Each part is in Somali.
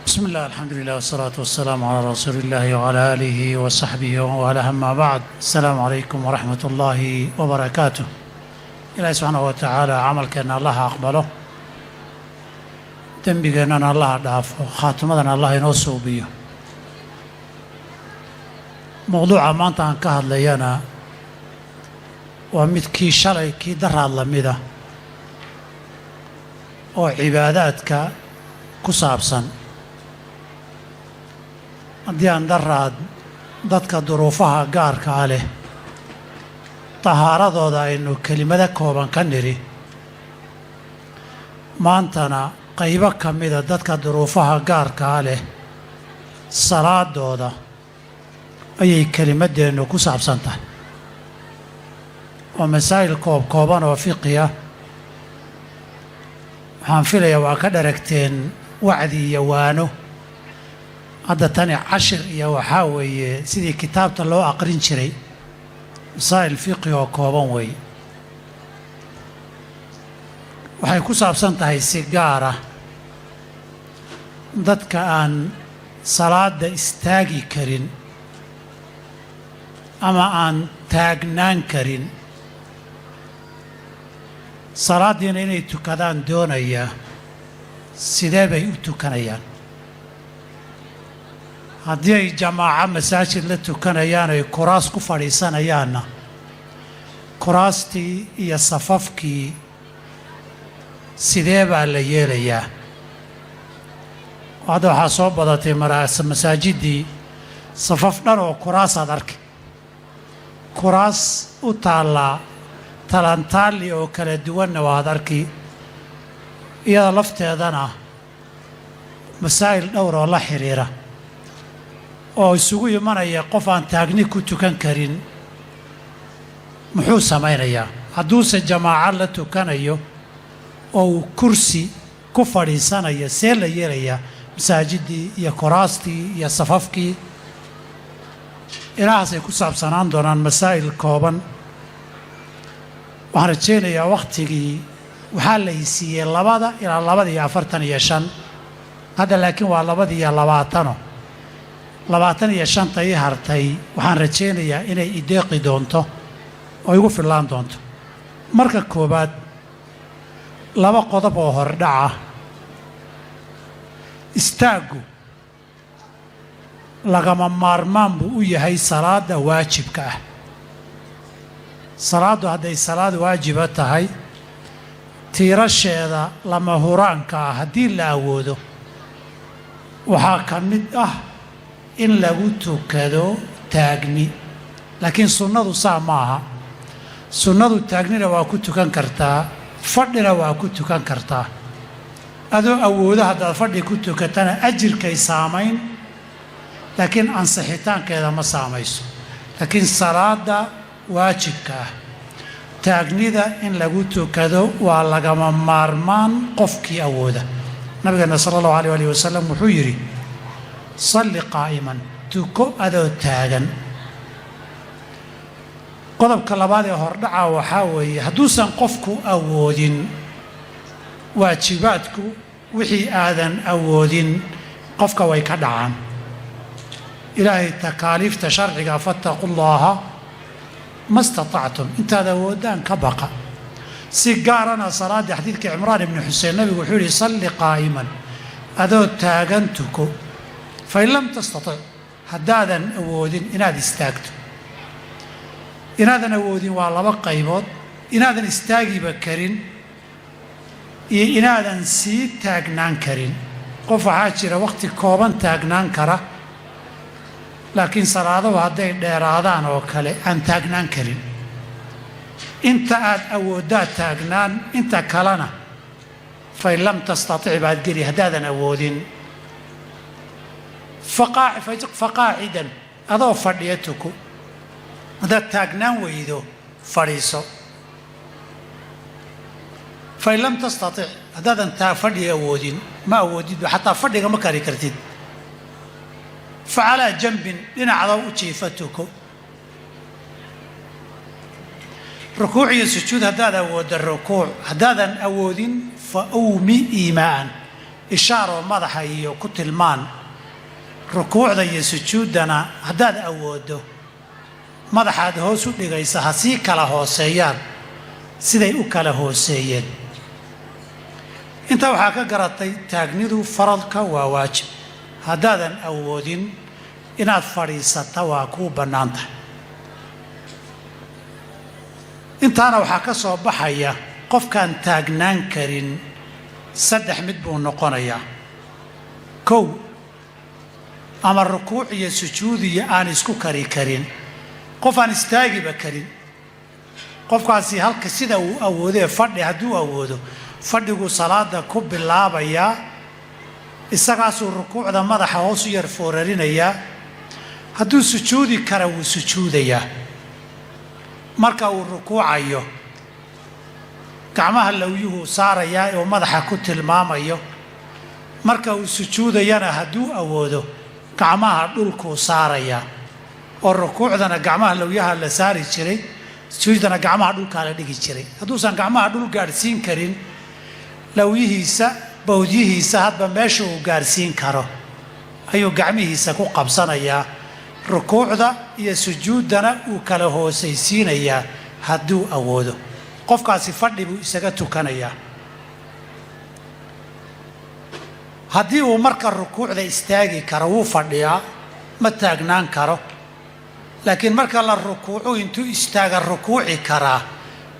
بسم الله الحمد لله والصلاة والسلام على رسول الله وعلى آله وصحبه وعلى أما بعد السلام عليكم ورحمة الله وبركاته. إلهي سبحانه وتعالى عمل كأن الله أقبله دنبقنا أن الله دافه خاتمنا الله ينصو بيه. موضوع ما أنت كهد لينا ومد كي شرعي كي درع الله مده وعباداتك كصابسا haddii aan daraad dadka duruufaha gaarka ah leh tahaaradooda aynu kelimada kooban ka niri maantana qaybo ka mida dadka duruufaha gaarka ah leh salaadooda ayay kelimadeennu ku saabsan tahay oo masaa'il kooban oo fiqiya waxaan filayaa waa ka dharagteen wacdi iyo waano hadda tani cashir iyo waxaa weeye sidii kitaabta loo aqrin jiray masaa'il fiqi oo kooban weeye waxay ku saabsan tahay si gaara dadka aan salaada istaagi karin ama aan taagnaan karin salaadiina inay tukadaan doonaya sidee bay u tukanayaan haddii ay jamaaco masaajid la tukanayaan ay kuraas ku fadhiisanayaanna kuraastii iyo safafkii sidee baa la yeelayaa hadda waxaa soo badatay masaajiddii safaf dhan oo kuraasaad arkay kuraas u taallaa talantaali oo kala duwanna waad arki iyada lafteedana masaa'il dhowr oo la xiriira oo isugu imanaya qof aan taagni ku tukan karin muxuu samaynayaa hadduuse jamaaco la tukanayo oo uu kursi ku fadhiisanayo see la yeelayaa masaajiddii iyo kuraastii iyo safafkii inahaasay ku saabsanaan doonaan masaa'il kooban waxaan rajaynayaa wakhtigii waxaa la isiiyey 2 ilaa 2:45 hadda laakiin waa 2:20 25 ii hartay waxaan rajaynayaa inay ideeqi doonto oo igu fillaan doonto marka koobaad 2 qodob oo hordhaca istaaggu lagama maarmaan buu u yahay salaada waajibka ah salaadu hadday salaad waajiba tahay tiirasheeda lama huraanka ah haddii la awoodo waxaa ka mid ah in lagu tukado taagni laakiin sunnadu saa ma aha sunnadu taagnina waa ku tukan kartaa fadhina waa ku tukan kartaa adoo awoodo haddaad fadhi ku tukatana ajirkay saamayn laakiin ansixitaankeeda ma saamayso laakiin salaada waajibka ah taagnida in lagu tukado waa lagama maarmaan qofkii awooda nabigeena sala allahu alayh alihi wasalam wuxuu yidhi salli qaa'iman tuko adoo taagan qodobka labaad ee hordhaca waxaa weeye hadduusan qofku awoodin waajibaadku wixii aadan awoodin qofka way ka dhacaan ilaahay takaaliifta sharciga fattaqu llaaha ma istatactum intaad awoodaan ka baqa si gaarana salaaddii xadiidka cimraan ibni xuseen nabigu wuxuu yidhi salli qaa'iman adoo taagan tuko fain lam tastatic haddaadan awoodin inaad istaagto inaadan awoodin waa 2 qaybood inaadan istaagiba karin iyo inaadan sii taagnaan karin qof waxaa jira wakhti kooban taagnaan kara laakiin salaaduhu hadday dheeraadaan oo kale aan taagnaan karin inta aad awooddaad taagnaan inta kalena fain lam tastatic baad geli haddaadan awoodin faqaacidan adoo fadhiya tuko haddaad taagnaan weydo fadhiiso fain lam tastatic haddaadan fadhiga awoodin ma awoodid xataa fadhiga ma kari kartid facalaa janbin dhinacda u jiifa tuko rukuuc iyo sujuud haddaad awoodda rukuuc haddaadan awoodin fa awmi iimaa'an ishaaro madaxa iyo ku tilmaan rukuucda iyo sujuuddana haddaad awoodo madaxaad hoos u dhigaysa ha sii kala hooseeyaan siday u kala hooseeyeen. intaa waxaa ka garatay taagnidu faradka waa waajib. haddaadan awoodin inaad fadhiisata waa kuu bannaan tahay. intaana waxaa ka soo baxaya qofkaan taagnaan karin 3 mid buu noqonayaa. 1 ama rukuuc iyo sujuud iyo aan isku kari karin, qof aan istaagiba karin. qofkaasi halka sida uu awoodee fadhi hadduu awoodo fadhigu salaada ku bilaabayaa, isagaasuu rukuucda madaxa hoos u yar foorarinayaa. hadduu sujuudi kara wuu sujuudayaa. marka uu rukuucayo gacmaha lawyuhu saarayaa oo madaxa ku tilmaamayo. marka uu sujuudayana hadduu awoodo gacmaha dhulkuu saarayaa, oo rukuucdana gacmaha lawyaha la saari jiray, sujuudana gacmaha dhulkaa la dhigi jiray. hadduusan gacmaha dhul gaadhsiin karin, lawyihiisa bawdyihiisa hadba meesha uu gaadhsiin karo ayuu gacmihiisa ku qabsanayaa. rukuucda iyo sujuuddana uu kala hoosaysiinayaa hadduu awoodo. qofkaasi fadhi buu isaga tukanayaa. haddii uu marka rukuucda istaagi karo wuu fadhiyaa, ma taagnaan karo. laakiin marka la rukuucu intuu istaaga rukuuci karaa.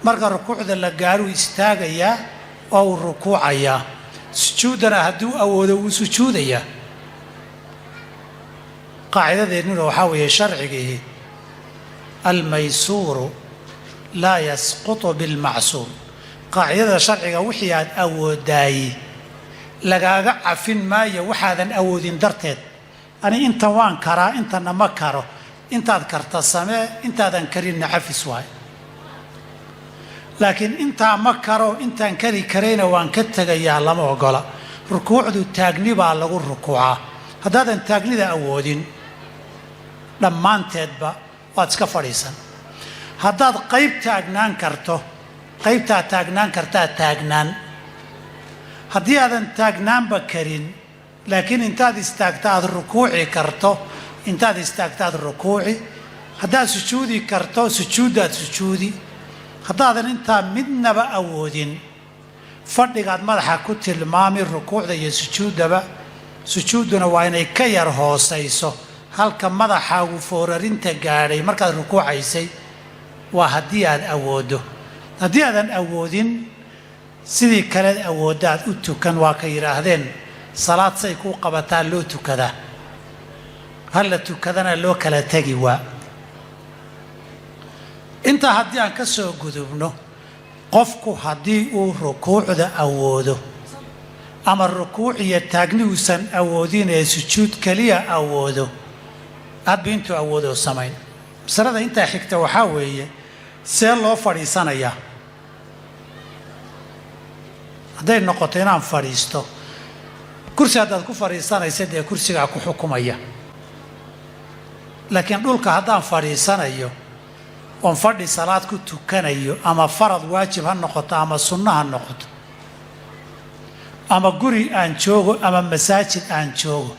marka rukuucda la gaaruu istaagayaa oo uu rukuucayaa. sujuuddana hadduu awoodo wuu sujuudayaa. qaacidadeennuna waxaa weeye sharcigii almaysuuru laa yasqutu bilmacsuur. qaacidada sharciga wixii aad awoodaayey lagaaga cafin maayo waxaadan awoodin darteed. ani intan waan karaa, intanna ma karo. intaad karta samee, intaadan karinna cafis waay. laakiin intaa ma karo, intaan kari karayna waan ka tegayaa lama ogola. rukuucdu taagni baa lagu rukuucaa. haddaadan taagnida awoodin dhammaanteedba waad iska fadhiisan. haddaad qayb taagnaan karto, qaybtaa taagnaan kartaa taagnaan. haddii aadan taagnaanba karin laakiin intaad istaagta aad rukuuci karto, intaad istaagtaad rukuuci. haddaad sujuudi karto sujuuddaad sujuudi. haddaadan intaa midnaba awoodin fadhigaad madaxa ku tilmaami rukuucda iyo sujuuddaba. sujuudduna waa inay ka yar hoosayso halka madaxaagu foorarinta gaadhay markaad rukuucaysay. waa haddii aad awooddo. haddii aadan awoodin sidii kaleed awooddaad u tukan. waa ka yidhaahdeen salaad say kuu qabataa loo tukadaa, hal la tukadana loo kala tegi waa. intaa haddii aan ka soo gudubno, qofku haddii uu rukuucda awoodo ama rukuuc iyo taagni uusan awoodin ee sujuud keliya awoodo, hadba intuu awoodoo samayn. masalada intaa xigta waxaa weeye see loo fadhiisanayaa. hadday noqoto inaan fadhiisto, kursi haddaad ku fadhiisanaysa dee kursigaa ku xukumaya. laakiin dhulka haddaan fadhiisanayo oon fadhi salaad ku tukanayo, ama farad waajib ha noqoto ama sunno ha noqoto, ama guri aan joogo ama masaajid aan joogo,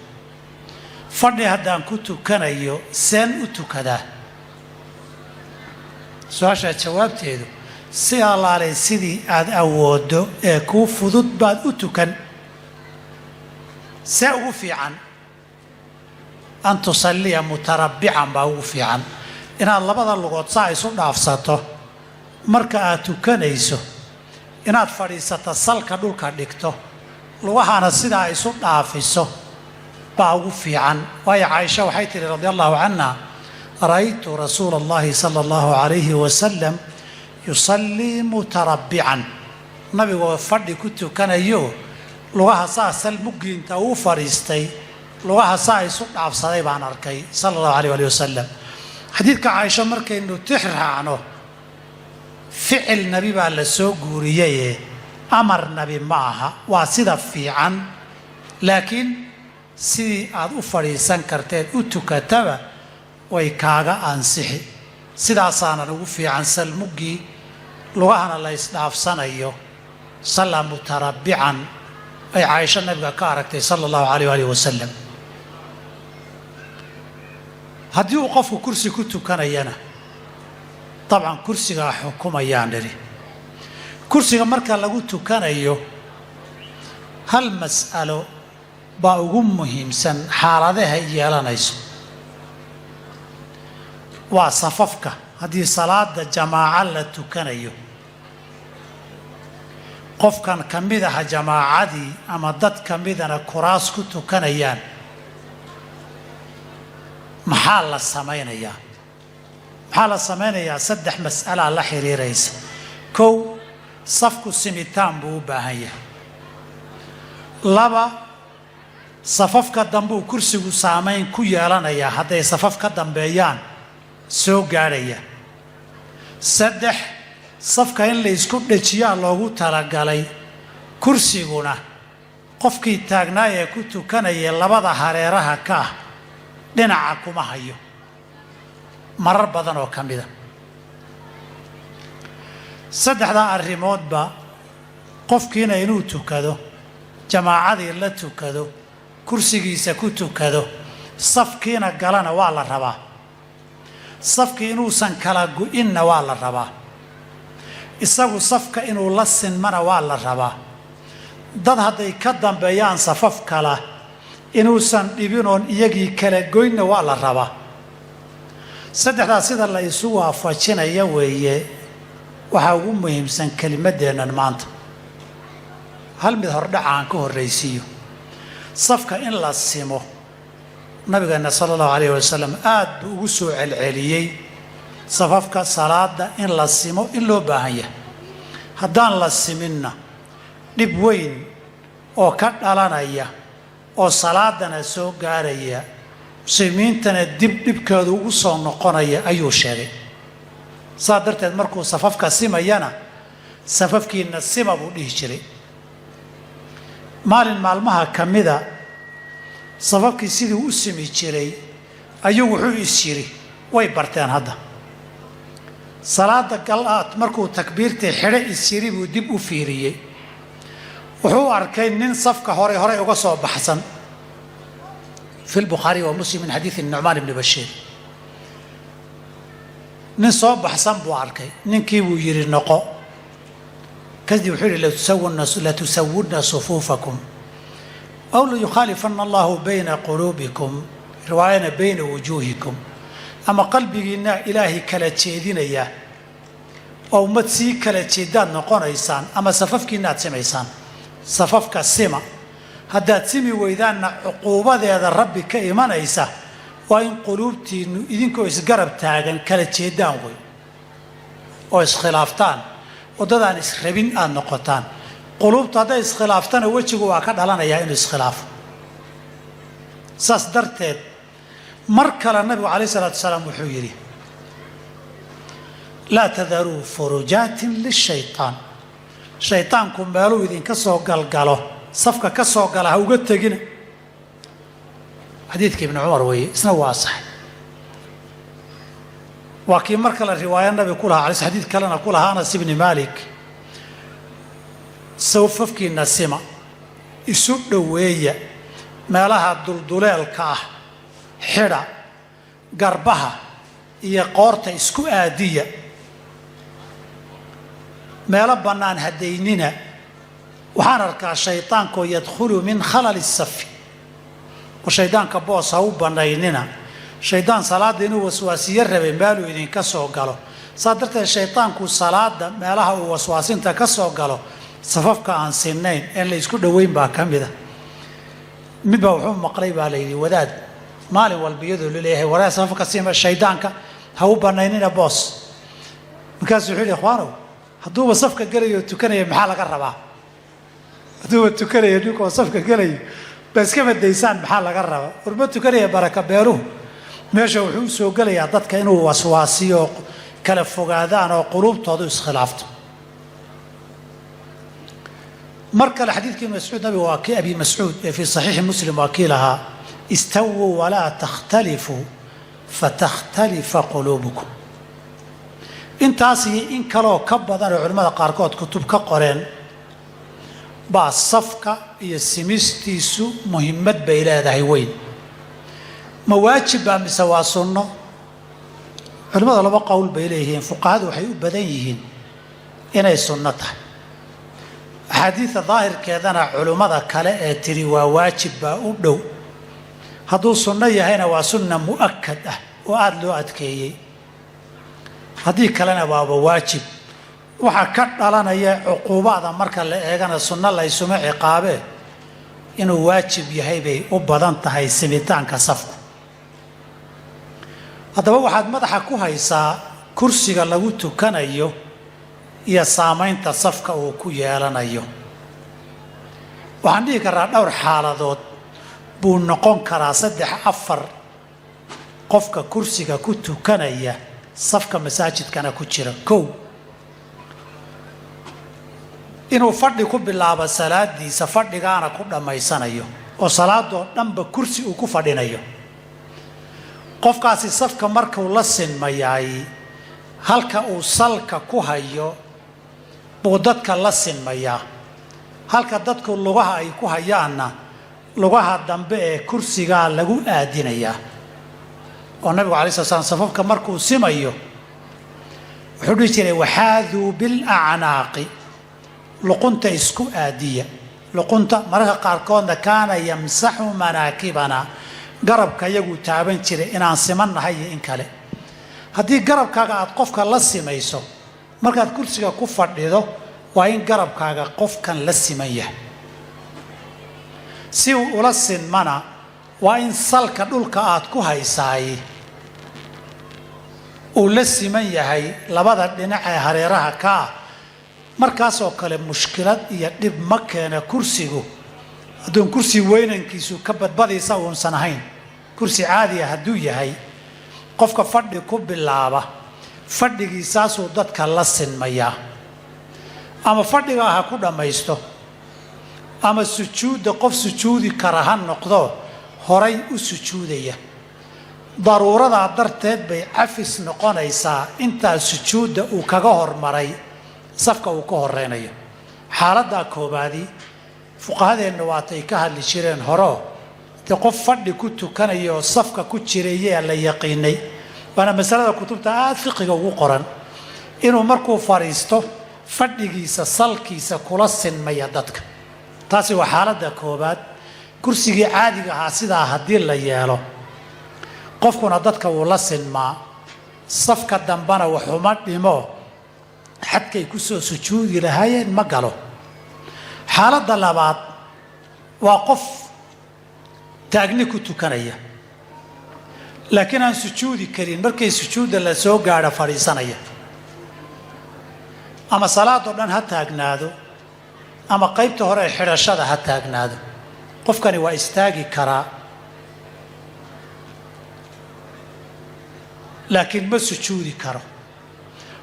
fadhi haddaan ku tukanayo seen u tukadaa? su-aashaa jawaabteedu si allaalay sidii aad awooddo ee kuu fudud baad u tukan. see ugu fiican? an tusalliya mutarabbican baa ugu fiican. inaad labada lugood saa isu dhaafsato marka aad tukanayso, inaad fadhiisato salka dhulka dhigto, lugahana sidaa isu dhaafiso baa ugu fiican. waayo caaisha waxay tihi radiallahu canha, ra'aytu rasuula allahi sala allahu calayhi wasalam yusallii mutarabbican. nabigoo fadhi ku tukanayo lugaha saa sal muggiinta uu fadhiistay, lugaha saa isu dhaafsaday baan arkay sala allahu alayh ali wasalam. xadiidka caaisha markaynu tix raacno, ficil nabi baa la soo guuriyaye amar nabi ma aha. waa sida fiican, laakiin sidii aad u fadhiisan karteed u tukataba way kaaga ansixi. sidaasaanan ugu fiican salmuggii lugahana la isdhaafsanayo. salla mutarabbican ay Caaisha nabiga ka aragtay sallallahu alayhi wa sallam haddii uu qofku kursi ku tukanayana طبعا kursiga xukumayaan dhiri kursiga marka lagu tukanayo hal mas'alo baa ugu muhiimsan xaaladaha yeelanayso waa safafka haddii salaada jamaaca la tukanayo qofkan kamid ah jamaacadii ama dad kamidana kuraas ku tukanayaan maxaa la samaynayaa maxaa la samaynayaa saddex mas'ala la xiriiraysa kow safku simitaan buu u baahan yahay laba safafka dambe uu kursigu saameyn ku yeelanayaa hadday safaf ka dambeeyaan soo gaaraya saddex safka in la isku dhajiyaa loogu talagalay kursiguna qofkii taagnaa ee ku tukanaya labada hareeraha ka ah dhinaca kuma hayo marar badan oo kamida saddexda arrimoodba qofkiina inuu tukado jamaacadii la tukado kursigiisa ku tukado safkiina galana waa la rabaa safkii inuusan kala go'inna waa la rabaa isagu safka inuu la sinmana waa la rabaa dad hadday ka dambeeyaan safaf kala inuusan dhibinoon iyagii kala goynna waa la rabaa saddexdaas sida la isu waafajinaya weeye waxaa ugu muhiimsan kelimadeennan maanta hal mid hordhaca aan ka horraysiiyo safka in la simo nabigeena sallallahu alayhi wasallam aad buu ugu soo celceliyey safafka salaada in la simo in loo baahan yahay haddaan la siminna dhib weyn oo ka dhalanaya oo salaadana soo gaaraya muslimiintana dhibkeedu ugu soo noqonaya ayuu sheegay saa darteed markuu safafka simayana safafkiina sima buu dhihi jiray maalin maalmaha kamida safafkii sidii u simi jiray ayuu wuxuu is yiri way barteen hadda salaada galaad markuu takbiirtii xidhe is yiri buu dib u fiiriyey wuxuu arkay nin safka hore uga soo baxsan في البخاري ومسلم من حديث النعمان بن بشير nin soo baxsan buu arkay ninkii buu yiri noqo kadib wuxuu yiri la tusawwuna sufufakum aw la yukhalifanna Allahu bayna qulubikum riwaayana bayna wujuhikum ama qalbigiina ilaahi kala jeedinaya oo ummad si kala jeedaan noqonaysaan ama safafkiina aad samaysaan safafka sima haddaad simi weydaanna cuquubadeeda rabbi ka imanaysa waa in quluubtiinnu idinkoo isgarab taagan kala jeedaan wey oo iskhilaaftaan waddadaan israbin aad noqotaan quluubtu hadday iskhilaaftana wejigu waa ka dhalanayaa inuu iskhilaafo saas darteed mar kale nabigu calayhi salaatu wasalaam wuxuu yidhi laa tadaruu furujaatin lishaytaan shaytaanku meeluu idinka soo galgalo safka ka soo gala ha uga tegina xadiidka ibn Umar weeye isna waa sax waa kii marka la riwaayad nabi ku lahaa xadiid kalena ku lahaa Anas ibn Malik safafkiina sima isu dhaweeya meelaha dulduleelka ah xidha garbaha iyo qoorta isku aadiya meelo bannaan hadaynina waxaan arkaa shaytaanku yadkhulu min khalal as-saf oo shaydaanka boos ha u banaynina shaydaan salaada inuu waswaasiyo rabay meeluu idinka soo galo saa darteed shaytaanku salaada meelaha uu waswaasinta ka soo galo safafka aan sinnayn in la isku dhaweyn baa ka mid ah midba wuxuu maqlay baa la yidhi wadaad maalin walba iyadoo la leeyahay waraa safafka sima shaydaanka ha u banaynina boos markaasuu wuxuu yidhi ikhwaanow hadduuba safka galayo tukanaya maxaa laga rabaa haduu tukanaya ninkoo safka galayo bas kama daysaan maxaa laga rabaa urba tukanaya baraka beeruhu meesha wuxuu soo galayaa dadka inuu waswaasiyo kala fogaadaan oo quluubtoodu iskhilaafto marka xadiidkii mas'uud nabi waa kii abi mas'uud fi sahih muslim wakilaha istawu wala takhtalifu fatakhtalifa qulubukum intaasi in kaloo ka badan culimada qaar kood kutub ka qoreen baa safka iyo simistiisu muhiimad bay leedahay weyn ma waajib baa mise waa sunno culimada laba qowl bay leeyihiin fuqahadu waxay u badan yihiin inay sunno tahay axaadiida daahirkeedana culimmada kale ee tiri waa waajib baa u dhow hadduu sunno yahayna waa sunna mu'akad ah oo aada loo adkeeyey haddii kalena waaba waajib waxaa ka dhalanaya cuquubada marka la eegana sunno laysuma ciqaabee inuu waajib yahay bay u badan tahay simitaanka safku haddaba waxaad madaxa ku haysaa kursiga lagu tukanayo iyo saamaynta safka uu ku yeelanayo waxaan dhihi karaa dhowr xaaladood buu noqon karaa 3-4 qofka kursiga ku tukanaya safka masaajidkana ku jira kow inuu fadhi ku bilaabo salaadiisa fadhigaana ku dhammaysanayo oo salaadoo dhanba kursi uu ku fadhinayo qofkaasi safka markuu la sinmayaay halka uu salka ku hayo buu dadka la sinmayaa halka dadku lugaha ay ku hayaanna lugaha dambe ee kursigaa lagu aadinayaa oo nabigu calayhi salaam safafka markuu simayo wuxuu dhihi jiray waxaaduu bilacnaaqi luqunta isku aadiya luqunta mararka qaarkoodna kaana yamsaxu manaakibana garabka iyagu taaban jiray inaan simannahay iyo in kale haddii garabkaaga aad qofka la simayso markaad kursiga ku fadhido waa in garabkaaga qofkan la siman yahay si uu ula sinmana waa in salka dhulka aad ku haysaay uu la siman yahay labada dhinac ee hareeraha ka ah markaasoo kale mushkilad iyo dhib ma keena kursigu hadduun kursi weynankiisu ka badbadaysa uunsan ahayn kursi caadiya hadduu yahay qofka fadhi ku bilaaba fadhigiisaasuu dadka la sinmayaa ama fadhigaa ha ku dhammaysto ama sujuudda qof sujuudi kara ha noqdo horay u sujuudaya daruuradaa darteed bay cafis noqonaysaa intaa sujuudda uu kaga hormaray safka uu ka horeynayo xaaladdaa koobaadii fuqahadeenna waatay ka hadli jireen horeo dee qof fadhi ku tukanaya oo safka ku jirayaa la yaqiinay waana masalada kutubta aada fiqiga ugu qoran inuu markuu fadhiisto fadhigiisa salkiisa kula sinmaya dadka taasi waa xaaladda koobaad kursigii caadiga ahaa sidaa haddii la yeelo qofkuna dadka wuu la sinmaa safka dambana waxuma dhimo xadkay ku soo sujuudi lahaayeen ma galo xaaladda labaad waa qof taagni ku tukanaya laakiin aan sujuudi karin markay sujuudda la soo gaadho fadhiisanaya ama salaadoo dhan ha taagnaado ama qaybta hore ee xidhashada ha taagnaado qofkani waa istaagi karaa laakiin ma sujuudi karo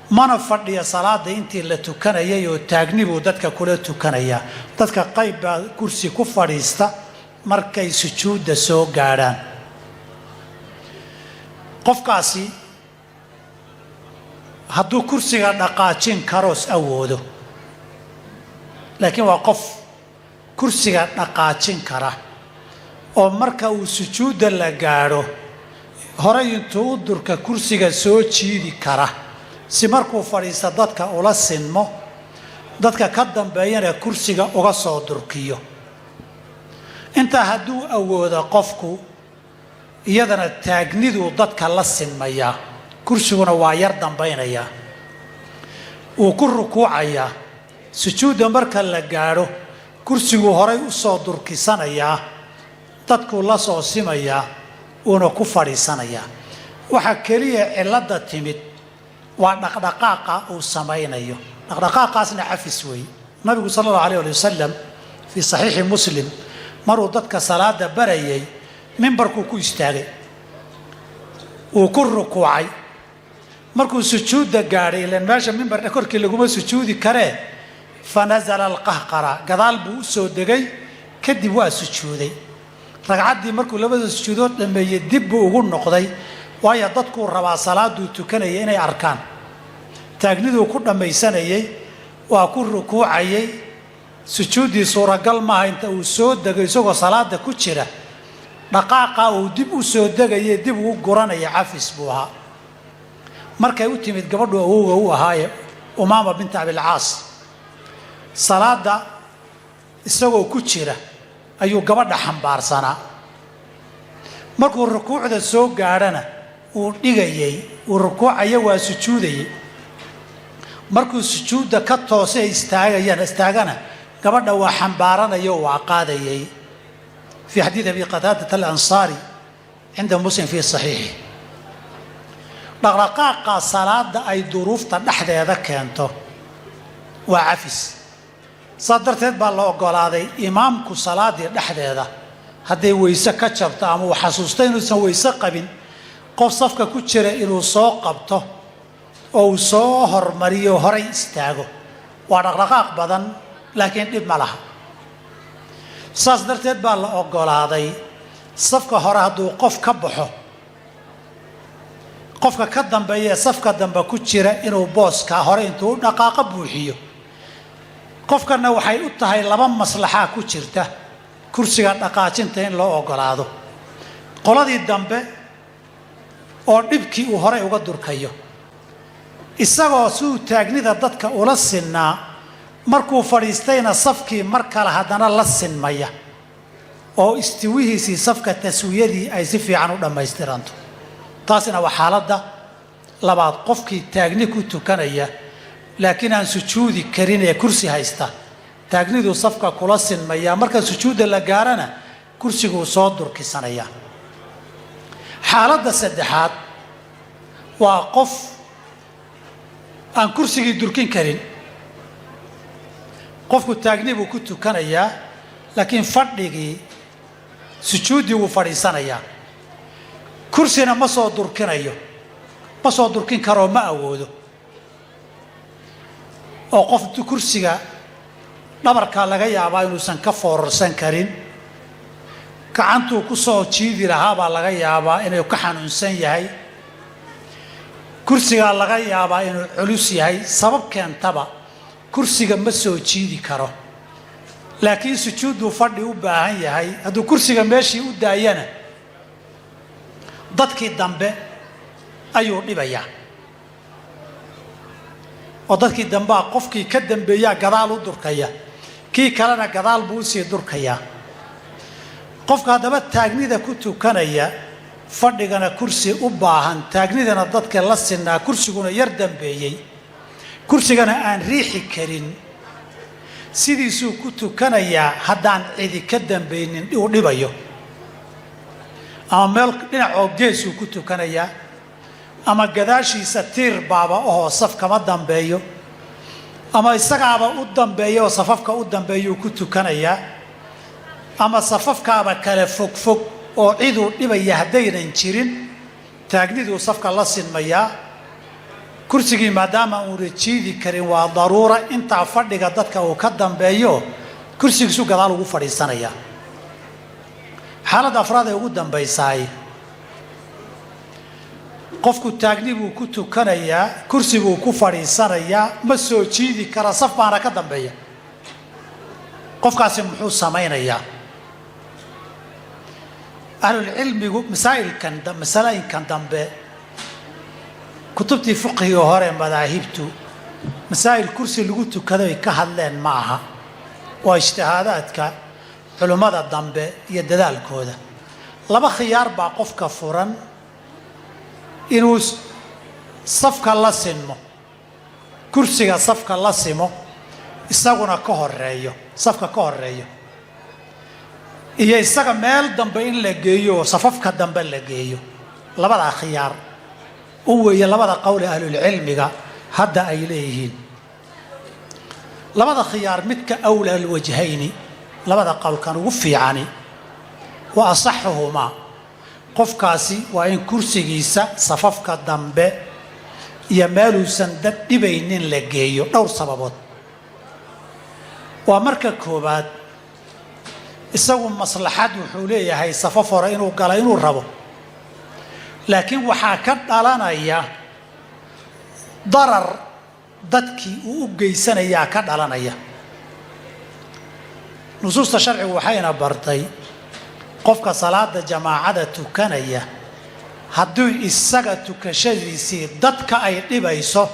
mana fadhiya salaada intii la tukanayay oo taagni buu dadka kula tukanayaa dadka qayb baa kursi ku fadhiista markay sujuudda soo gaadhaan qofkaasi hadduu kursiga dhaqaajin karoos awoodo laakiin waa qof kursiga dhaqaajin kara oo marka uu sujuudda la gaadho horay intuu u durka kursiga soo jiidi kara si markuu fadhiista dadka ula sinmo dadka ka dambeeyana kursiga uga soo durkiyo intaa hadduu awoodo qofku iyadana taagniduu dadka la sinmayaa kursiguna waa yar dambaynayaa wuu ku rukuucayaa sujuudda marka la gaadho kursiguu horay u soo durkisanayaa dadkuu la soo simayaa uuna ku fadhiisanayaa waxaa keliya cilladda timid waa dhaqdhaqaaqa uu samaynayo dhaqdhaqaaqaasna cafis weeye nabigu sala allahu alayh ali wasalam fii saxiixi muslim maruu dadka salaada barayay mimbarkuu ku istaagay wuu ku rukuucay markuu sujuudda gaadhay ilaan meesha mimbarna korkii laguma sujuudi karee fanazala alqahqara gadaal buu u soo degay kadib waa sujuuday ragcaddii markuu labada sujuudood dhammeeyey dib buu ugu noqday waayo dadkuu rabaa salaaduu tukanaya inay arkaan taagniduu ku dhammaysanayay waa ku rukuucayay sujuudi suuragal ma inta uu soo degay isagoo salaada ku jira dhaqaaqa uu dib u soo degay dib u guranaya cafis buu ahaa markay u timid gabadhu awowga u ahaaye Umaama bint Abil Aas salaada isagoo ku jira ayuu gabadha xambaarsanaa markuu rukuucda soo gaarana uu dhigayay uu rukuucaya waa sujuudayay markuu sujuuda ka toosay istaagana gabadha waa xambaaranayo waa qaadayay في حديث أبي قتادة الأنصاري عند مسلم في صحيحه رقاقة صلاة أي ظروف تحت هذا كانته وعفس صدرت بالله قال هذا إمامك صلاة تحت هذا هذا ويسا كتشبت أما وحسوستين ويسا قبل قف صفك كتشر إلو سوق قبته أو صهر مريو هري استاغو ورقاق بدن لكن ابن لها saas darteed baa la ogolaaday safka hore hadduu qof ka baxo qofka ka dambeeya safka dambe ku jira inuu booska hore intuu dhaqaaqa buuxiyo qofkana waxay u tahay laba maslaxa ku jirta kursiga dhaqaajinta in loo ogolaado qoladii dambe oo dhibkii uu hore uga durkayo isagoo suu taagnida dadka ula sinaa markuu fadhiistayna safkii mar kale haddana la sinmaya oo istiwihiisii safka taswiyadii ay si fiican u dhammaystiranto taasina waa xaaladda labaad qofkii taagni ku tukanaya laakiin aan sujuudi karin ee kursi haysta taagnidu safka kula sinmaya marka sujuudda la gaarana kursigu soo durkisanaya xaaladda saddexaad waa qof aan kursigii durkin karin qofku taagni buu ku tukanayaa laakiin fadhigii sujuudi wuu fadhiisanayaa kursina ma soo durkin karo ma awoodo oo qof kursiga dhabarka laga yaabaa inuusan ka foorarsan karin gacantuu ku soo jiidi lahaa baa laga yaabaa inuu ka xanuunsan yahay kursiga laga yaabaa inuu culus yahay sabab keentaba kursiga ma soo jiidi karo laakiin sujuudu fadhi u baahan yahay hadduu kursiga meeshii u daayana dadkii dambe ayuu dhibayaa oo dadkii dambe qofkii ka dambeeyaa gadaal u durkaya kii kalena gadaal buu sii durkayaa qofka haddaba taagnida ku tukanaya fadhigana kursi u baahan taagnidana dadka la sinaa kursiguna yar dambeeyey kursigana aan riixi karin sidiisuu ku tukanayaa haddaan cidi ka dambaynin uu dhibayo ama meel dhinacoo geesuu ku tukanayaa ama gadaashiisa tiir baaba oo saf kama dambeeyo ama isagaaba u dambeeyo oo safafka u dambeeyuu ku tukanayaa ama safafkaaba kale fogfog oo ciduu dhibaya haddaynan jirin taagniduu safka la sinmayaa kursigii maadaama uuna jiidi karin waa daruura intaa fadhiga dadka uu ka dambeeyo kursigiisu gadaal ugu fadhiisanayaa xaaladda afraad ee ugu dambaysaay qofku taagni buu ku tukanayaa kursi buu ku fadhiisanayaa ma soo jiidi kara saf baana ka dambeeya qofkaasi muxuu samaynayaa ahlulcilmigu masalooyinkan dambe kutubtii fiqhiga hore madaahibtu masaa'il kursi lagu tukado ay ka hadleen ma aha waa ijtihaadaadka culimmada dambe iyo dadaalkooda laba khiyaar baa qofka furan inuu safka la sinmo kursiga safka la simo isaguna ka horeeyo safka ka horeeyo iyo isaga meel dambe in la geeyo safafka dambe la geeyo labada khiyaar weeye labada qowl ee ahlulcilmiga hadda ay leeyihiin labada khiyaar midka awla alwajhayni labada qowl kan ugu fiicani wa asaxuhuma qofkaasi waa in kursigiisa safafka dambe iyo meeluusan dad dhibaynin la geeyo dhowr sababood waa marka koobaad isagu maslaxad wuxuu leeyahay safaf hore inuu galo inuu rabo laakiin waxaa ka dhalanaya darar dadkii uu u geysanayaa ka dhalanaya نصوص الشرع وحينا برتي قفك صلاة جماعة تكنية هدو إساقة تكشديسي دادك أي لبايسو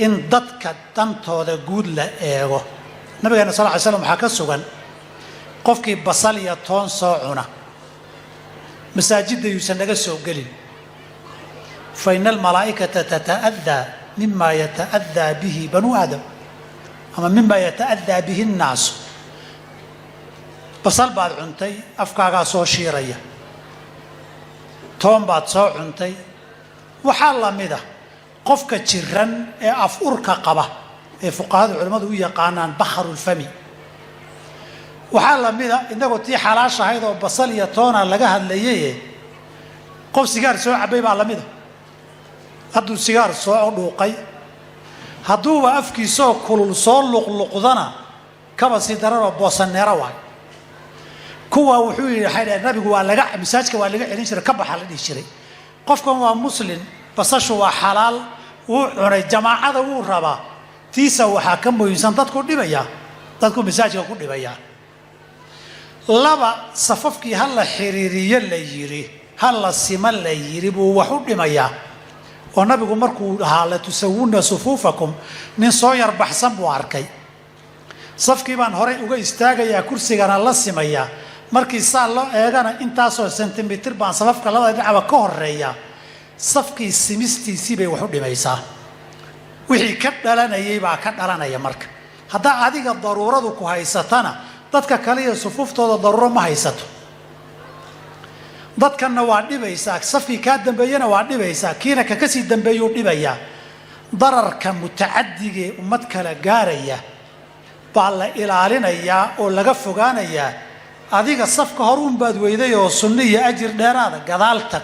إن دادك دانتو دا قود لأيغو نبي صلى الله عليه وسلم حكا سوغان قفك بصالية تون صوعنا مساجد يسنق سوغلين فإن الملائكة تتأذى مما يتأذى به بنو آدم أما مما يتأذى به الناس بصل بعد عنتي أفكاغا سو شيرية توم بعد سو عنتي وحال ميدا قفك جيران أفورك قبا فقهاء العلماء يقانان بحر الفمي وحال ميدا إنك تي حلاشة هيدا وبصل يتونا لقاها الليية قف سيجار سو عبيب على ميدا هدو سيجار سو لوقي هدو أفكي سو كل سو لقدنا كما سيدرر بوسن نراوي كوا وحوي حيل النبي قال لقى مساجك ولا لقى إنشر كبح على الشري قفكم ومسلم بصشوا وحلال وعري جماعة وربا تيسا وحاكم وينسان تذكر دبيا تذكر مساجك كل دبيا لبا صففك هلا حريرية اللي يري هلا السما اللي يري بوحود دميا والنبي قال مركو هلا تسوون صفوفكم من صير بحسن بواركي صفكي بان هري وجا استاجا كرسي كان الله سمايا markii saa loo eegana intaasoo sentimitir baan safafka labada dhinac ka horeeya safkii simistiisii bay wax u dhimaysaa wixii ka dhalanayay baa ka dhalanaya marka hadda adiga daruuradu ku haysatana dadka kale ee sufuuftooda daruuro ma haysato dadkana waa dhibaysaa safkii ka dambeeyana waa dhibaysaa kiina ka kasii dambeeyo dhibaya dararka mutaaddiga ummad kala gaaraya baa la ilaalinaya oo laga fogaanaya adiga safka horuun baad weyday oo sunniyo ajir dheeraada gadaalta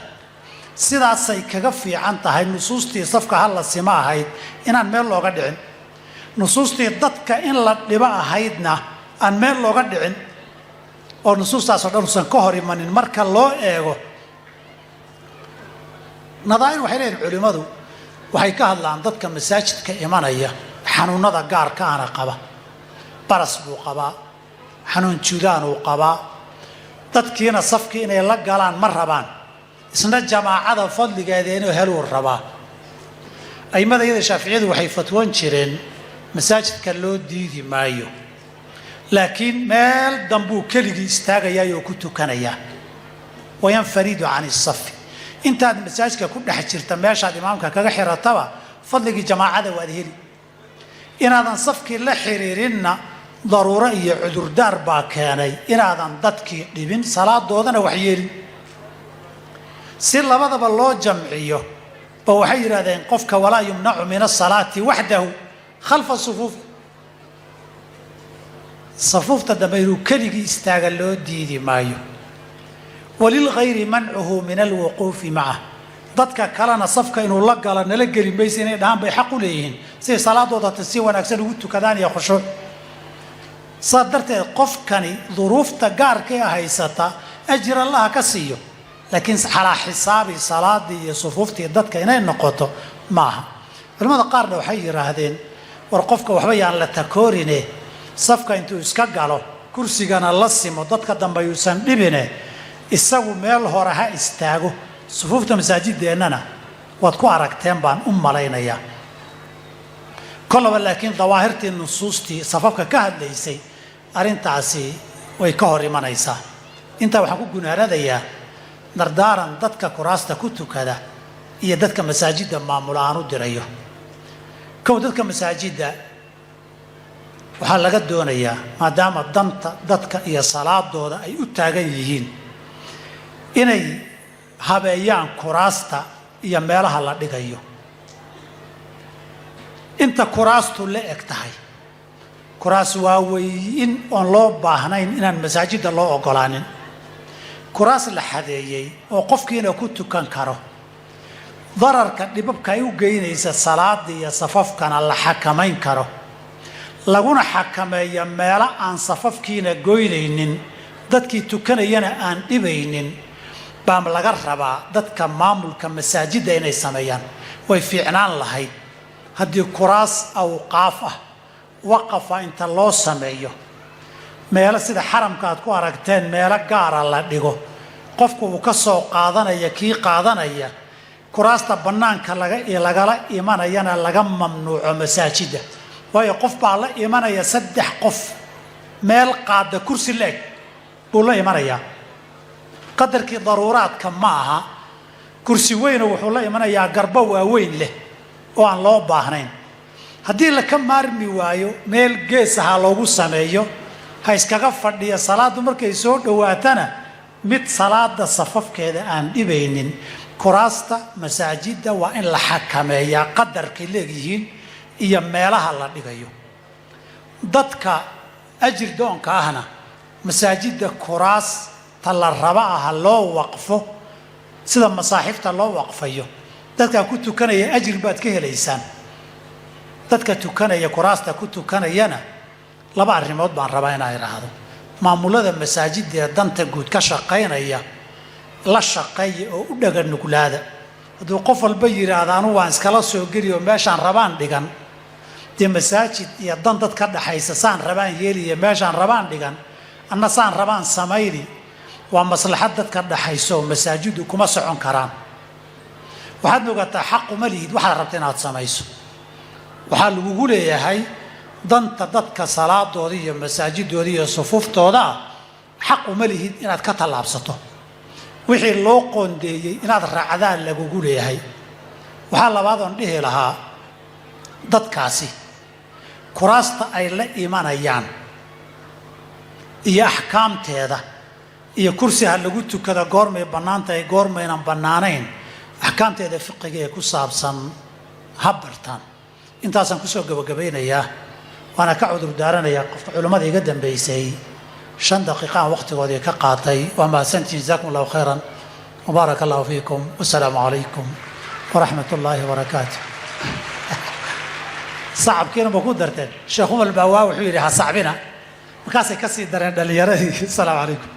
sidaasay kaga fiican tahay nusuustii safka hal la sima ahayd inaan meel looga dhicin nusuustii dadka in la dhiba ahaydna aan meel looga dhicin oo nusuustaas oo dhan san ka hor imanin marka loo eego nadaa'ir waxay leeyihiin culimadu waxay ka hadlaan dadka masaajidka imanaya xanuunada gaarka ana qaba baras buu qabaa xanuun judaan uu qabaa dadkiina safkii inay la galaan ma rabaan isna jamaacada fadligeeda inuu helo rabaa aymada iyada shaafiiciyadu waxay fatwoon jireen masaajidka loo diidi maayo laakiin meel dambuu keligii istaagayaa oo ku tukanaya wayan fariidu can as-saf intaad masaajidka ku dhex jirta meeshaad imaamka kaga xirataba fadligii jamaacada waad heli inaadan safkii la xiriirinna ضرورة هي عذر دار باكاني إن هذا ضدك لبن صلاة دودنا وحيل سير لبض بالله جمعيه بوحير هذا ينقفك ولا يمنع من الصلاة وحده خلف الصفوف صفوف تدمير كلي استغلوا ديدي مايو وللغير منعه من الوقوف معه ضدك كلنا صفك إنه لقى لنا لقى بيسين دام بيحقوا ليهن سي صلاة دودا تسي ونكسر وتو كذان يا خشوع صدرت قف كاني ظروف تجار كي هيستا أجر الله كسيه لكن على حساب صلاة دي صفوفتي ضدك هنا النقطة معها فلماذا قارن وحير هذين ورقفك وحبي على تكورينه صفك انتو اسكاقالو كرسي كان الله سيمو ضدك دم بيوسان لبنه الساقو ميل هورها استاقو صفوفت مساجد ديننا واتكو عرقتين بان لينا يا كل ولكن ظواهرتي النصوصتي صفافك كهد ليسي أرنتاسي ويكهر منايسا انت وحكو جناراديا نردارا ددك كراستا كنتو كذا هي ددك مساجد معمولانو ديريو كو ددك مساجد waxaa laga doonayaa maadaama danta dadka iyo salaadooda ay u taagan yihiin inay habeeyaan kuraasta iyo meelaha la dhigayo inta kuraastu la eg tahay kuraas waaweyn on loo baahnayn inaan masaajida loo ogolaanin kuraas la xadeeyay oo qofkiina ku tukan karo dararka dhibabka ay u geynaysa salaada iyo safafkana la xakamayn karo laguna xakameeyo meelo aan safafkiina goynaynin dadkii tukanayana aan dhibaynin baa laga rabaa dadka maamulka masaajida inay sameeyaan way fiicnaan lahayd haddii kuraas awqaaf ah waqafa inta loo sameeyo meelo sida xaramka aad ku aragteen meelo gaara la dhigo qofku uu ka soo qaadanaya kii qaadanaya kuraasta bannaanka lagala imanayana laga mamnuuco masaajidda waayo qof baa la imanaya 3 qof meel qaada kursi leeg buu la imanayaa qadarkii daruuraadka ma aha kursi weyn wuxuu la imanayaa garba waaweyn leh oo aan loo baahnayn haddii la ka maarmi waayo meel geesaha loogu sameeyo ha iskaga fadhiya salaadu markay soo dhawaatana mid salaada safafkeeda aan dhibaynin kuraasta masaajidda waa in la xakameeyaa qadarkay leeyihiin iyo meelaha la dhigayo dadka ajir doonka ahna masaajidda kuraas tala raba ah loo waqfo sida masaaxifta loo waqfayo dadka ku tukanaya ajir baad ka helaysaan dadka tukanaya kuraasta ku tukanayana 2 arrimood baan rabaa inaan iraahdo maamulada masaajidda danta guud ka shaqeynaya la shaqeeyo oo u dhagan nuglaada haduu qof walba yiraahdo waan iskala soo geliyo meeshaan rabaan dhigan de masaajid iyo dan dad ka dhaxaysa saan rabaan yeeliyo meeshaan rabaan dhigan anna saan rabaan sameeydi waa maslaxad dadka dhaxayso masaajidu kuma socon karaan waxaad ogataa xaq uma lihid waxa rabta inaad samayso waxa lagu leeyahay danta dadka salaadooda iyo masaajidooda iyo sufuuftooda xaq uma lihid inaad ka talaabsato wixii loo qoondeeyay inaad raacdaan lagu leeyahay waxa labaad oo dhihi lahaa dadkaasi kuraasta ay la imanayaan iyo ahkaamteeda iyo kursiga lagu tukada goormay banaanta ay goormaynan banaanayn ahkaamteeda fiqiga ee ku saabsan habartan intaasan ku soo gabagabaynayaa waana ka cudur daaranayaa qofka culimada iga dambeysay 5 daqiiqo waqtigoodii ka qaatay waa ma santi jazakumullahu khairan mubarakallahu fiikum wassalamu alaykum warahmatullahi wabarakatuh صعبكينا بكون درتين شيخ عمر البواوي وحيري ها صعبنا مكاسي كسي درين دليري السلام عليكم